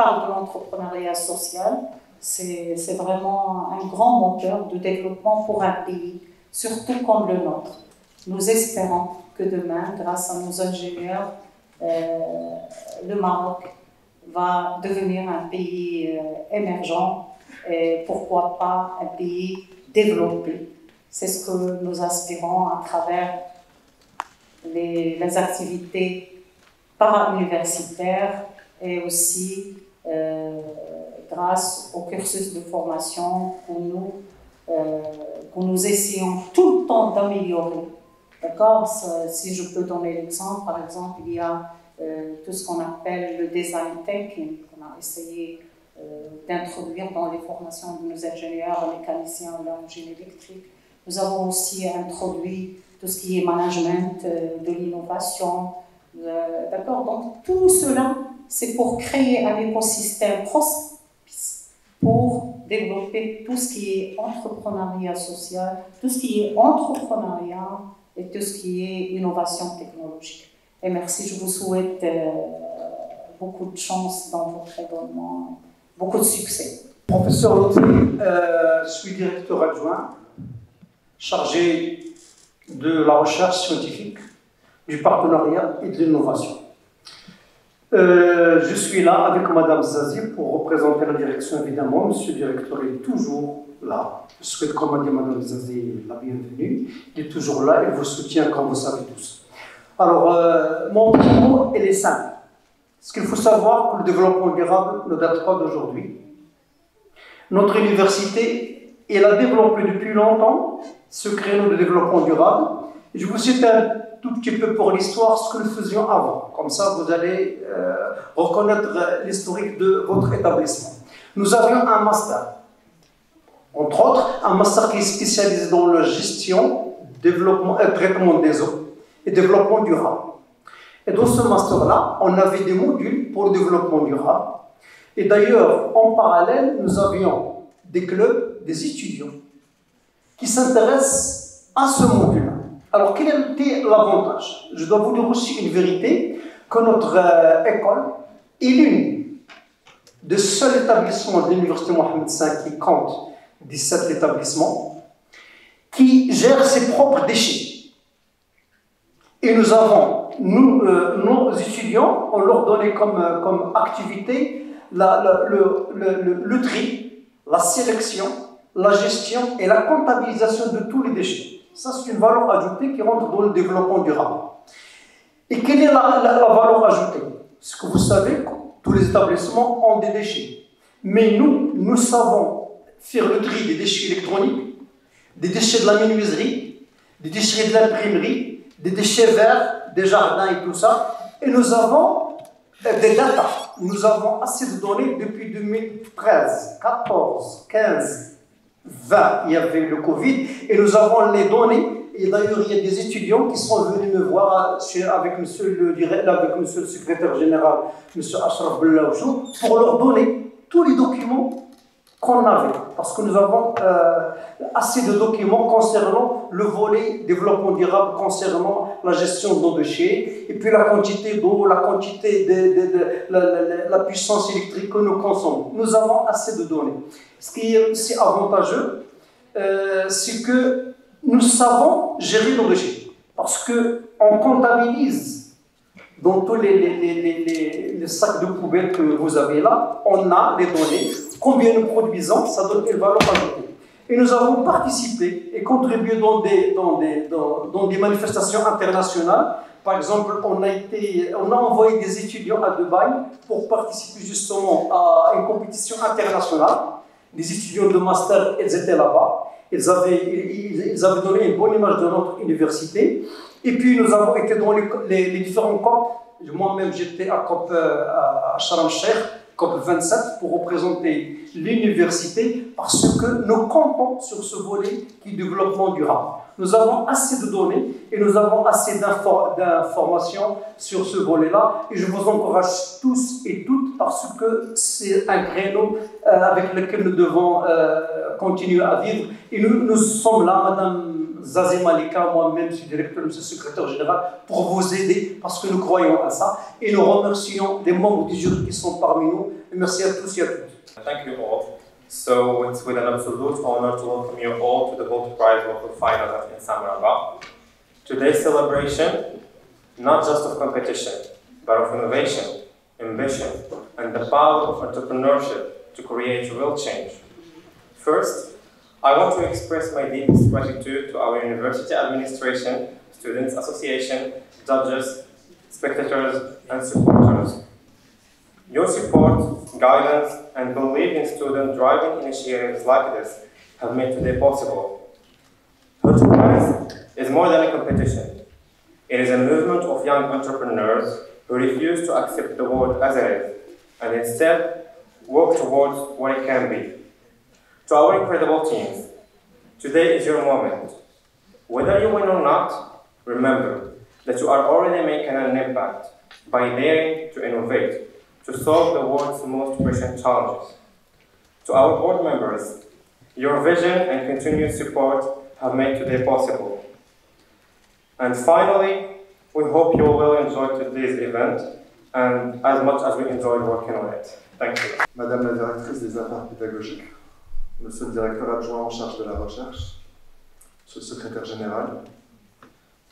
parle de l'entrepreneuriat social, c'est vraiment un grand moteur de développement pour un pays, surtout comme le nôtre. Nous espérons que demain, grâce à nos ingénieurs, le Maroc va devenir un pays émergent et pourquoi pas un pays développé. C'est ce que nous aspirons à travers les activités para-universitaires et aussi grâce au cursus de formation que nous essayons tout le temps d'améliorer. D'accord? Si je peux donner l'exemple, par exemple, il y a tout ce qu'on appelle le design thinking, qu'on a essayé d'introduire dans les formations de nos ingénieurs, mécaniciens en génie électrique. Nous avons aussi introduit tout ce qui est management de l'innovation. D'accord? Donc, tout cela, c'est pour créer un écosystème propice pour développer tout ce qui est entrepreneuriat social, tout ce qui est entrepreneuriat et tout ce qui est innovation technologique. Et merci, je vous souhaite beaucoup de chance dans votre événement, beaucoup de succès. Professeur Lotfi, je suis directeur adjoint chargé de la recherche scientifique, du partenariat et de l'innovation. Je suis là avec Madame Zazi pour représenter la direction, évidemment. Monsieur le directeur est toujours là. Je souhaite qu'on m'a dit Madame Zazi la bienvenue. Il est toujours là, il vous soutient comme vous savez tous. Alors, mon propos, il est simple. Ce qu'il faut savoir, que le développement durable ne date pas d'aujourd'hui. Notre université, elle a développé depuis longtemps ce créneau de développement durable. Je vous cite un tout petit peu pour l'histoire ce que nous faisions avant. Comme ça, vous allez reconnaître l'historique de votre établissement. Nous avions un master. Entre autres, un master qui est spécialisé dans la gestion, développement et traitement des eaux et développement durable. Et dans ce master-là, on avait des modules pour le développement durable. Et d'ailleurs, en parallèle, nous avions des clubs, des étudiants qui s'intéressent à ce module-là. Alors, quel était l'avantage? Je dois vous dire aussi une vérité, que notre école est l'une des seuls établissements de l'Université Mohamed V qui compte 17 établissements, qui gère ses propres déchets. Et nous avons, nos étudiants, on leur donnait comme activité le tri, la sélection, la gestion et la comptabilisation de tous les déchets. Ça, c'est une valeur ajoutée qui rentre dans le développement durable. Et quelle est la valeur ajoutée? Ce que vous savez, tous les établissements ont des déchets. Mais nous savons faire le tri des déchets électroniques, des déchets de la menuiserie, des déchets de l'imprimerie, des déchets verts, des jardins et tout ça. Et nous avons des data. Nous avons assez de données depuis 2013, 14, 15, 20. Il y avait le Covid et nous avons les données. Et d'ailleurs, il y a des étudiants qui sont venus me voir avec monsieur le secrétaire général, monsieur Ashraf Bellaouchou, pour leur donner tous les documents qu'on avait. Parce que nous avons assez de documents concernant le volet développement durable, concernant la gestion de nos déchets, et puis la quantité d'eau, la quantité la puissance électrique que nous consommons. Nous avons assez de données. Ce qui est aussi avantageux, c'est que nous savons gérer nos déchets. Parce qu'on comptabilise dans tous les sacs de poubelle que vous avez là, on a les données. Combien nous produisons, ça donne une valeur ajoutée. Et nous avons participé et contribué dans des manifestations internationales. Par exemple, on a envoyé des étudiants à Dubaï pour participer justement à une compétition internationale. Les étudiants de master, ils étaient là-bas. Ils avaient donné une bonne image de notre université. Et puis, nous avons été dans les différents COP. Moi-même, j'étais à COP à Sharm el-Sheikh, COP 27, pour représenter l'université, parce que nous comptons sur ce volet qui est développement durable. Nous avons assez de données et nous avons assez d'informations sur ce volet-là. Et je vous encourage tous et toutes, parce que c'est un créneau avec lequel nous devons continuer à vivre. Et nous sommes là, Madame Zazi Malika, moi-même, je suis directeur, monsieur le secrétaire général, pour vous aider, parce que nous croyons à ça. Et nous remercions les membres du jury qui sont parmi nous, merci à tous et à toutes. Thank you all. So it's with an absolute honor to welcome you all to the Gold Prize Local Final in Samaraba. Today's celebration, not just of competition, but of innovation, ambition, and the power of entrepreneurship to create real change. First, I want to express my deepest gratitude to our university administration, students association, judges, spectators, and supporters. Your support, guidance, and belief in student-driven initiatives like this have made today possible. Gold Prize is more than a competition. It is a movement of young entrepreneurs who refuse to accept the world as it is, and instead work towards what it can be. To our incredible teams, today is your moment. Whether you win or not, remember that you are already making an impact by daring to innovate, to solve the world's most pressing challenges. To our board members, your vision and continued support have made today possible. And finally, we hope you will enjoy today's event and as much as we enjoyed working on it. Thank you. Madame la directrice des affaires pédagogiques, Monsieur le directeur adjoint en charge de la recherche, Monsieur le secrétaire général,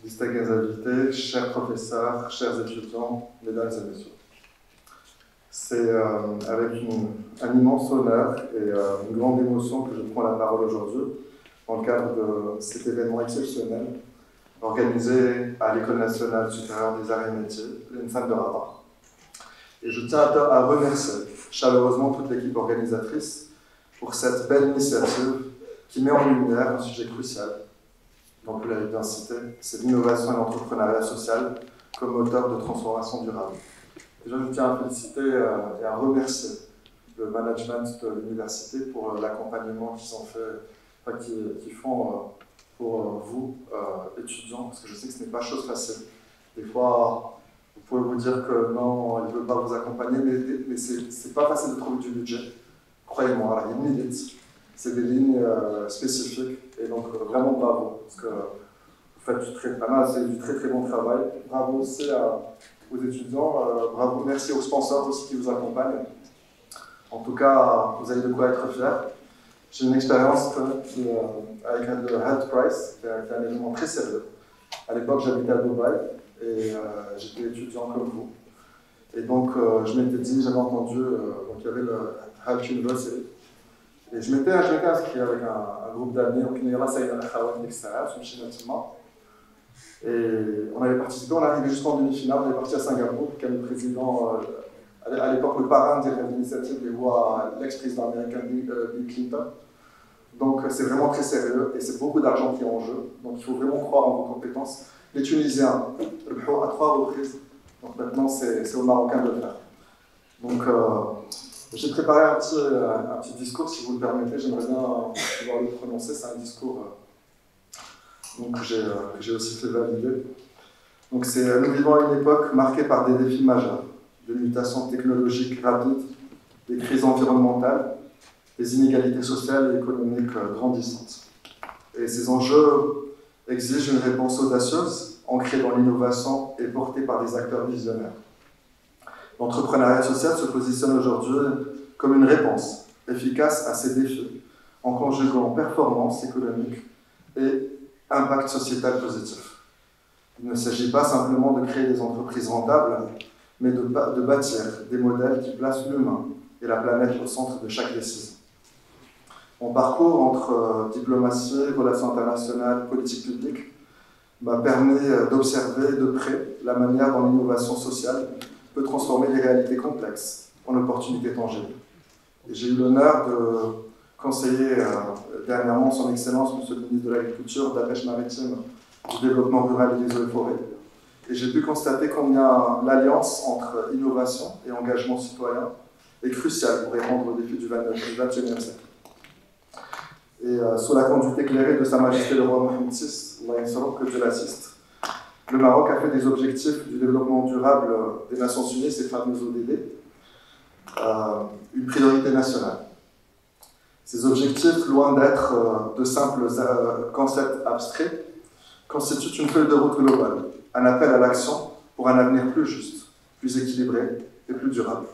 distingués invités, chers professeurs, chers étudiants, mesdames et messieurs. C'est avec un immense honneur et une grande émotion que je prends la parole aujourd'hui dans le cadre de cet événement exceptionnel organisé à l'École nationale supérieure des arts et métiers, l'ENSAM de Rabat. Et je tiens à remercier chaleureusement toute l'équipe organisatrice pour cette belle initiative qui met en lumière un sujet crucial, donc vous l'avez bien cité, c'est l'innovation et l'entrepreneuriat social comme moteur de transformation durable. Déjà, je tiens à féliciter et à remercier le management de l'université pour l'accompagnement qu'ils font pour vous, étudiants, parce que je sais que ce n'est pas chose facile. Des fois, vous pouvez vous dire que non, ils ne veulent pas vous accompagner, mais c'est pas facile de trouver du budget. Croyez-moi, il y a une limite. C'est des lignes spécifiques, et donc vraiment bravo, parce que vous faites du très très bon travail. Bravo aussi aux étudiants, bravo, merci aux sponsors aussi qui vous accompagnent. En tout cas, vous avez de quoi être fiers. J'ai une expérience avec le Health Prize, qui est un événement très sérieux. À l'époque, j'habitais à Dubaï et j'étais étudiant comme vous. Et donc, je m'étais dit, j'avais entendu, donc il y avait le Health University. Et je m'étais inscrit avec un groupe d'amis, donc il y avait un Khawan d'extérieur, sur le et on avait participé, on est arrivé jusqu'en demi-finale, on est parti à Singapour, qui est le président, à l'époque le parrain de l'initiative, et voit l'ex-président américain Bill Clinton. Donc c'est vraiment très sérieux et c'est beaucoup d'argent qui est en jeu. Donc il faut vraiment croire en vos compétences. Les Tunisiens, à 3 reprises, donc maintenant c'est aux Marocains de le faire. Donc j'ai préparé un petit discours, si vous le permettez, j'aimerais bien pouvoir le prononcer, c'est un discours donc, que j'ai aussi fait valider. Donc nous vivons à une époque marquée par des défis majeurs, des mutations technologiques rapides, des crises environnementales, des inégalités sociales et économiques grandissantes. Et ces enjeux exigent une réponse audacieuse, ancrée dans l'innovation et portée par des acteurs visionnaires. L'entrepreneuriat social se positionne aujourd'hui comme une réponse efficace à ces défis, en conjuguant performance économique et impact sociétal positif. Il ne s'agit pas simplement de créer des entreprises rentables, mais de bâtir des modèles qui placent l'humain et la planète au centre de chaque décision. Mon parcours entre diplomatie, relations internationales, politique publique m'a permis d'observer de près la manière dont l'innovation sociale peut transformer des réalités complexes en opportunités tangibles. Et j'ai eu l'honneur de conseiller dernièrement son Excellence, Monsieur le ministre de l'Agriculture, de la Pêche maritime, du développement rural et des eaux et forêts. Et j'ai pu constater combien l'alliance entre innovation et engagement citoyen est cruciale pour répondre aux défis du XXIe siècle. Et sous la conduite éclairée de Sa Majesté le Roi Mohammed VI, que Dieu l'assiste, le Maroc a fait des objectifs du développement durable des Nations Unies, ces fameux ODD, une priorité nationale. Ces objectifs, loin d'être de simples concepts abstraits, constituent une feuille de route globale, un appel à l'action pour un avenir plus juste, plus équilibré et plus durable.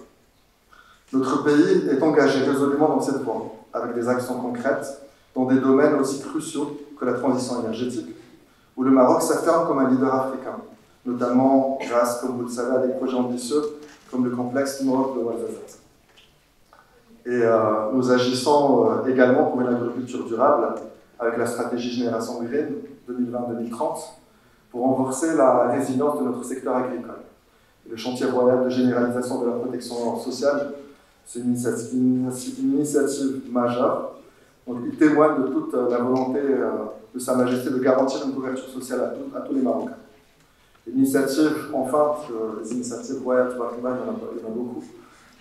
Notre pays est engagé résolument dans cette voie, avec des actions concrètes dans des domaines aussi cruciaux que la transition énergétique, où le Maroc s'affirme comme un leader africain, notamment grâce, comme vous le savez, à des projets ambitieux comme le complexe Nord de Ouarzazate. Et nous agissons également pour une agriculture durable avec la stratégie Génération Green 2020-2030 pour renforcer la résilience de notre secteur agricole. Et le chantier royal de généralisation de la protection sociale, c'est une initiative majeure. Donc, il témoigne de toute la volonté de Sa Majesté de garantir une couverture sociale à tous les Marocains. L'initiative, enfin, les initiatives royales, il y en a beaucoup.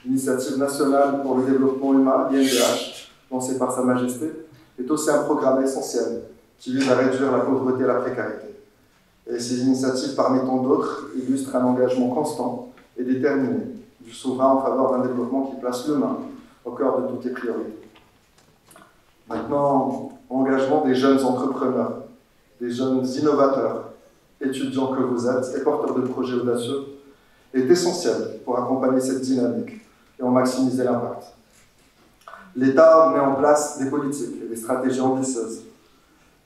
L'initiative nationale pour le développement humain, l'INDH, lancée par Sa Majesté, est aussi un programme essentiel qui vise à réduire la pauvreté et la précarité. Et ces initiatives, parmi tant d'autres, illustrent un engagement constant et déterminé du souverain en faveur d'un développement qui place l'humain au cœur de toutes les priorités. Maintenant, engagement des jeunes entrepreneurs, des jeunes innovateurs, étudiants que vous êtes et porteurs de projets audacieux, est essentiel pour accompagner cette dynamique et en maximiser l'impact. L'État met en place des politiques et des stratégies ambitieuses,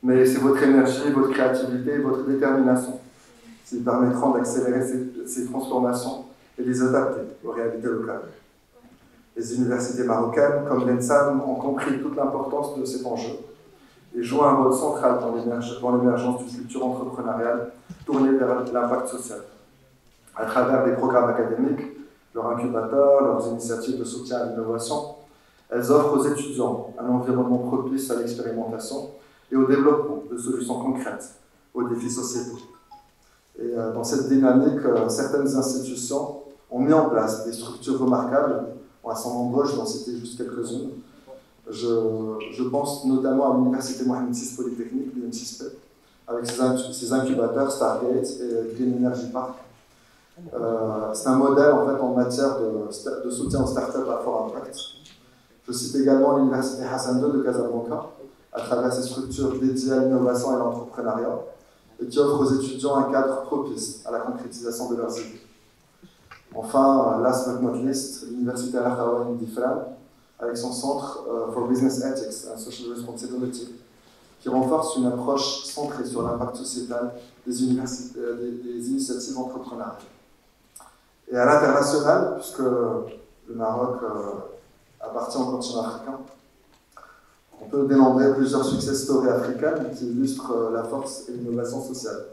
mais c'est votre énergie, votre créativité et votre détermination qui permettront d'accélérer ces transformations et les adapter aux réalités locales. Les universités marocaines, comme l'ENSAM, ont compris toute l'importance de cet enjeu et jouent un rôle central dans l'émergence d'une culture entrepreneuriale tournée vers l'impact social. À travers des programmes académiques, leurs incubateurs, leurs initiatives de soutien à l'innovation, elles offrent aux étudiants un environnement propice à l'expérimentation et au développement de solutions concrètes aux défis sociétaux. Et dans cette dynamique, certaines institutions ont mis en place des structures remarquables. Elles sont nombreuses, je vais en citer juste quelques-unes. Je pense notamment à l'Université Mohamed VI Polytechnique, l'UM6P, avec ses incubateurs Stargate et Green Energy Park. C'est un modèle en fait en matière de soutien aux startups à fort impact. Je cite également l'Université Hassan II de Casablanca, à travers ses structures dédiées à l'innovation et l'entrepreneuriat, et qui offrent aux étudiants un cadre propice à la concrétisation de leurs idées. Enfin, last but not least, l'Université Al-Akhawaïn d'Ifrane, avec son Centre for Business Ethics and Social Responsibility, qui renforce une approche centrée sur l'impact sociétal des initiatives entrepreneuriales. Et à l'international, puisque le Maroc appartient au continent africain, on peut dénombrer plusieurs success stories africaines qui illustrent la force et l'innovation sociale.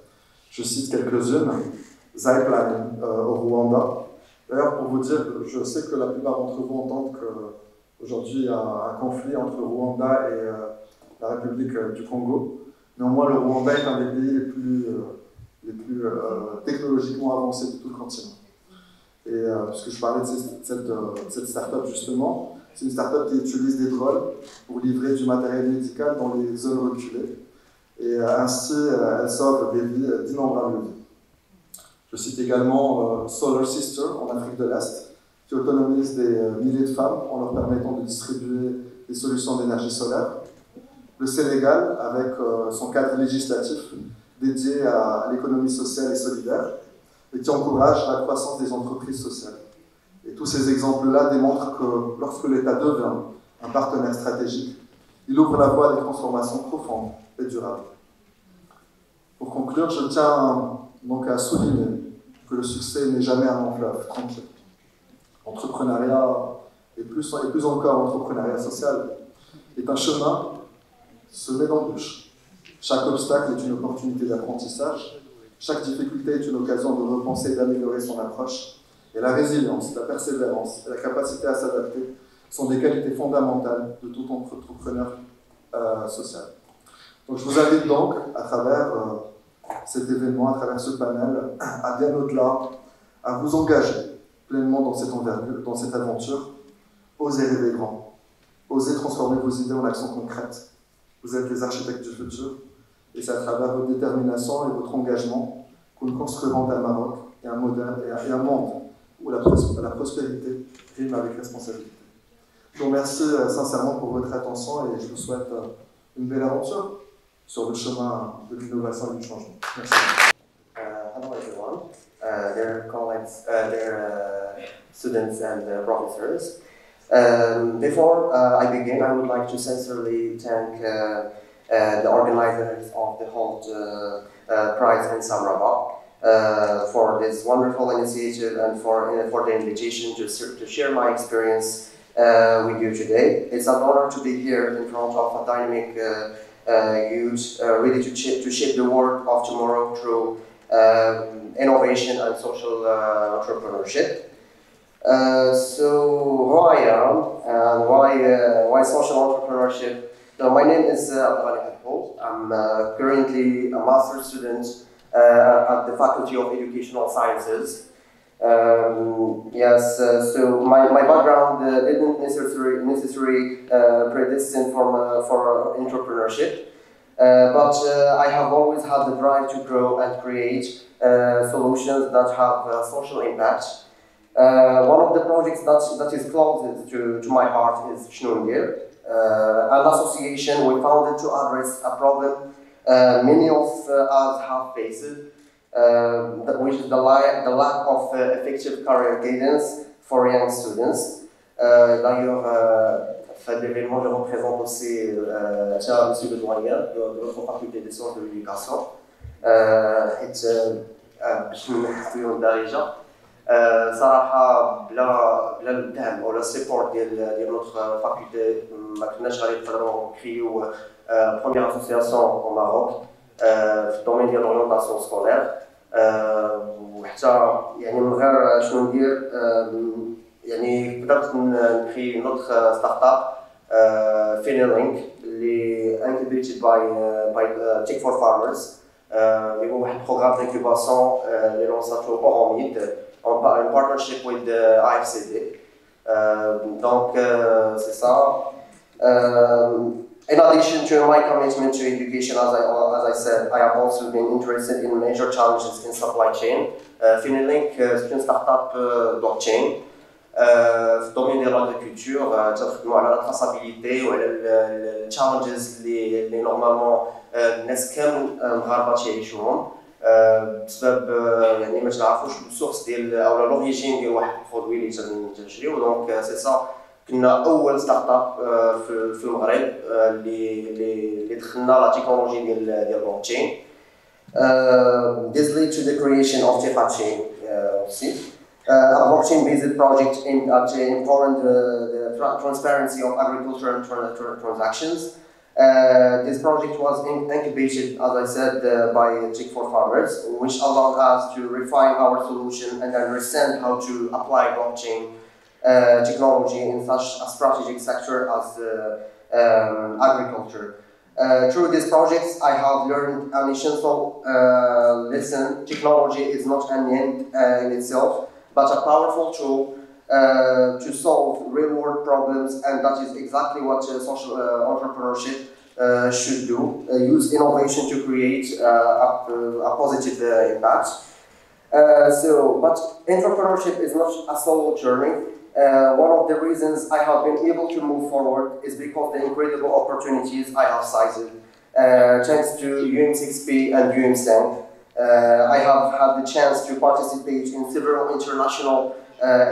Je cite quelques-unes. Zipline au Rwanda. D'ailleurs, pour vous dire, je sais que la plupart d'entre vous entendent qu'aujourd'hui il y a un conflit entre le Rwanda et la République du Congo. Néanmoins, le Rwanda est un des pays les plus technologiquement avancés de tout le continent. Et puisque je parlais de cette start-up justement, c'est une start-up qui utilise des drones pour livrer du matériel médical dans les zones reculées. Et ainsi, elle sauve des vies, d'innombrables vies. Je cite également Solar Sister en Afrique de l'Est, qui autonomise des milliers de femmes en leur permettant de distribuer des solutions d'énergie solaire. Le Sénégal, avec son cadre législatif dédié à l'économie sociale et solidaire, et qui encourage la croissance des entreprises sociales. Et tous ces exemples-là démontrent que lorsque l'État devient un partenaire stratégique, il ouvre la voie à des transformations profondes et durables. Pour conclure, je tiens donc à souligner que le succès n'est jamais un long fleuve tranquille. L'entrepreneuriat, et plus encore l'entrepreneuriat social, est un chemin semé d'embûches. Chaque obstacle est une opportunité d'apprentissage, chaque difficulté est une occasion de repenser et d'améliorer son approche, et la résilience, la persévérance et la capacité à s'adapter sont des qualités fondamentales de tout entrepreneur social. Donc je vous invite donc, à travers cet événement, à travers ce panel, à bien au-delà, à vous engager pleinement dans cette envergure, dans cette aventure. Osez rêver grand, osez transformer vos idées en actions concrètes. Vous êtes les architectes du futur, et c'est à travers votre détermination et votre engagement que nous construirons un Maroc et un monde où la prospérité rime avec responsabilité. Je vous remercie sincèrement pour votre attention et je vous souhaite une belle aventure sur le chemin de l'innovation et du changement. Merci. Hello everyone, dear colleagues, dear students and professors. Before I begin, I would like to sincerely thank the organizers of the HALT Prize in Samraba for this wonderful initiative and for the invitation to share my experience with you today. It's an honor to be here in front of a dynamic youth, ready to shape the world of tomorrow through innovation and social entrepreneurship. So who I am and why social entrepreneurship? So my name is Abdulghani Hakpo. I'm currently a master's student at the Faculty of Educational Sciences. So my background didn't necessarily predestined for entrepreneurship, but I have always had the drive to grow and create solutions that have social impact. One of the projects that is closest to my heart is Shnungir, an association we founded to address a problem many of us have faced, which is the lack of effective career guidance for young students. D'ailleurs, fait l'événement, je représente aussi M. Bedoyen de notre faculté des sciences de l'éducation. باش نحكيو الدارجه صراحه بلا الدعم ولا السيبورت ديال نوتر فاكولتي ما كناش غادي نقدروا نكريو بروميير اسوسياسيون او ماروك في الدومين ديال الاورينتاسيون سكولير وحتى يعني من غير شنو ندير يعني قدرت نكري نوتر ستارت اب فينيلينك اللي انكوبيتد باي Tech for Farmers. Il y a un programme d'incubation, les lanceurs au MIT, en partnership with the AFCD. Donc, c'est ça. In addition to my commitment to education, as I said, I have also been interested in major challenges in supply chain. Finilink, c'est une start-up blockchain. في الدومين ديال الأغريكولتور تنخدموا على التراسابيليتي وعلى التشالنجز اللي نورمالمون الناس كامل مغاربه تيعيشوهم بسبب يعني ما تعرفوش السورس ديال او لوريجين ديال واحد البرودوي اللي تنشريو. دونك سي سا كنا اول ستارت اب في المغرب اللي دخلنا لا تكنولوجي ديال البلوكتشين. This led to the creation of Tefa Chain, a blockchain-based project aimed at empowering the transparency of agricultural transactions. This project was incubated, as I said, by Tech for Farmers, which allowed us to refine our solution and understand how to apply blockchain technology in such a strategic sector as agriculture. Through these projects, I have learned an essential lesson. Technology is not an end in itself, but a powerful tool to solve real-world problems, and that is exactly what social entrepreneurship should do. Use innovation to create a positive impact. But entrepreneurship is not a solo journey. One of the reasons I have been able to move forward is because the incredible opportunities I have seized, thanks to UM6P and UMSENG. I have had the chance to participate in several international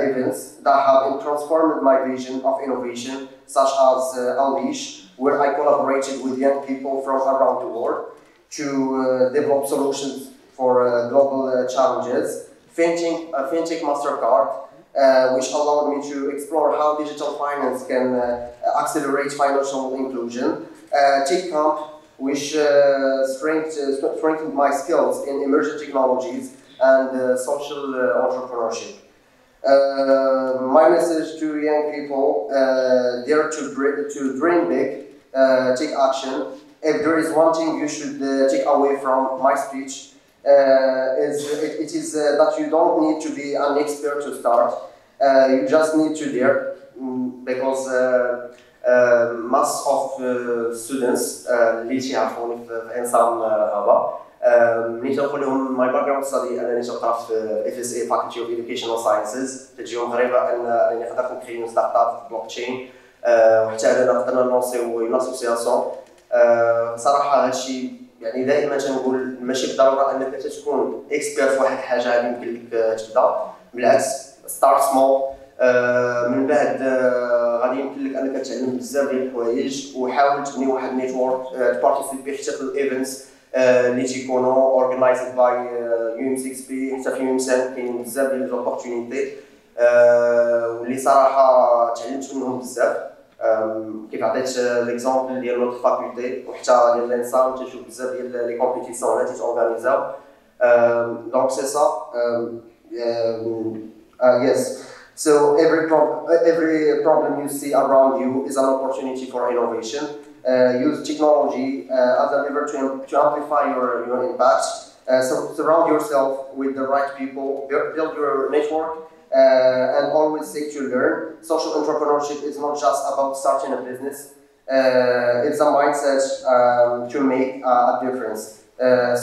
events that have transformed my vision of innovation, such as Unleash, where I collaborated with young people from around the world to develop solutions for global challenges. Fintech Mastercard, which allowed me to explore how digital finance can accelerate financial inclusion. TechCamp, which strengthened my skills in emerging technologies and social entrepreneurship. My message to young people, dare to dream big, take action. If there is one thing you should take away from my speech, it is that you don't need to be an expert to start. You just need to dare, because mass of students اللي تيعرفوني في انسان هذا ملي تنقول لهم ماي باك جراوند ستادي انني تنقرا في FSA Faculty of Educational Sciences تجيهم غريبه انني قدرت نكري ستارت اب بلوك تشين وحتى اننا قدرنا نلونسيو اون اسوسياسيون. صراحه هادشي يعني دائما تنقول ماشي بالضروره انك تكون اكسبير في واحد الحاجه اللي يمكن لك تبدا، بالعكس ستارت سمول من بعد غادي يمكن لك انك تعلم بزاف ديال الحوايج وحاول تبني واحد النيتورك تبارتيسيبي حتى في الايفنتس اللي تيكونوا اورغنايزد باي UM6B حتى في UM7 كاينين بزاف ديال لوبورتونيتي واللي صراحه تعلمت منهم بزاف كيف عطيت ليكزامبل ديال نوت فاكولتي وحتى ديال لانسام تنشوف بزاف ديال لي كومبيتيسيون اللي تيتورغانيزاو دونك سي سا yes. So every problem you see around you is an opportunity for innovation. Use technology as a lever to amplify your impact. So surround yourself with the right people, build your network, and always seek to learn. Social entrepreneurship is not just about starting a business. It's a mindset to make a difference.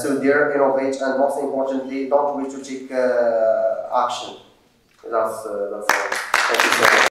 So dare, innovate, and most importantly, don't wait to take action. That's all. Thank you so much.